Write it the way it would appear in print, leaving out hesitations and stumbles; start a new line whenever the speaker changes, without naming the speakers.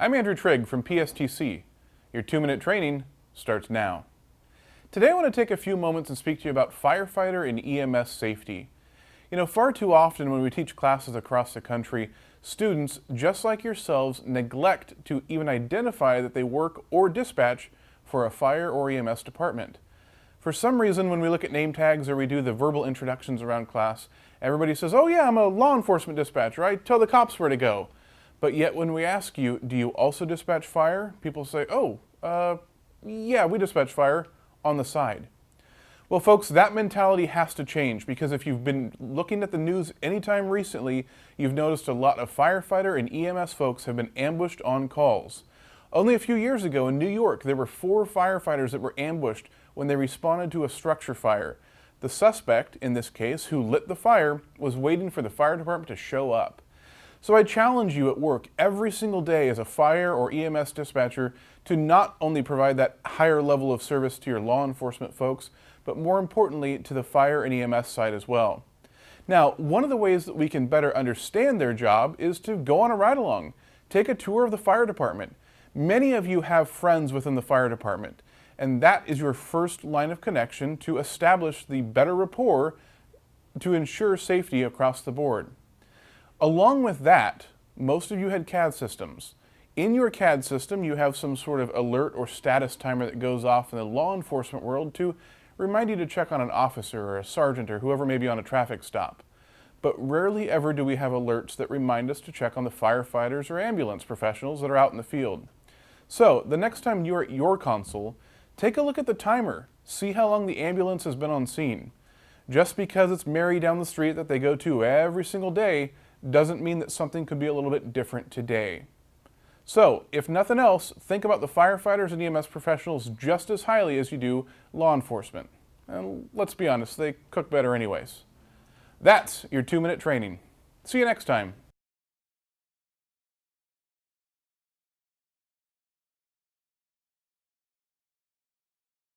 I'm Andrew Trigg from PSTC. Your 2-minute training starts now. Today I want to take a few moments and speak to you about firefighter and EMS safety. You know, far too often when we teach classes across the country, students, just like yourselves, neglect to even identify that they work or dispatch for a fire or EMS department. For some reason, when we look at name tags or we do the verbal introductions around class, everybody says, "Oh yeah, I'm a law enforcement dispatcher. I tell the cops where to go." But yet when we ask you, do you also dispatch fire? People say, yeah, we dispatch fire on the side. Well, folks, that mentality has to change, because if you've been looking at the news anytime recently, you've noticed a lot of firefighter and EMS folks have been ambushed on calls. Only a few years ago in New York, there were 4 firefighters that were ambushed when they responded to a structure fire. The suspect, in this case, who lit the fire, was waiting for the fire department to show up. So I challenge you at work every single day as a fire or EMS dispatcher to not only provide that higher level of service to your law enforcement folks, but more importantly to the fire and EMS side as well. Now, one of the ways that we can better understand their job is to go on a ride-along. Take a tour of the fire department. Many of you have friends within the fire department, and that is your first line of connection to establish the better rapport to ensure safety across the board. Along with that, most of you had CAD systems. In your CAD system, you have some sort of alert or status timer that goes off in the law enforcement world to remind you to check on an officer or a sergeant or whoever may be on a traffic stop. But rarely ever do we have alerts that remind us to check on the firefighters or ambulance professionals that are out in the field. So, the next time you're at your console, take a look at the timer. See how long the ambulance has been on scene. Just because it's Mary down the street that they go to every single day doesn't mean that something could be a little bit different today. So, if nothing else, think about the firefighters and EMS professionals just as highly as you do law enforcement. And let's be honest, they cook better anyways. That's your 2-minute training. See you next time.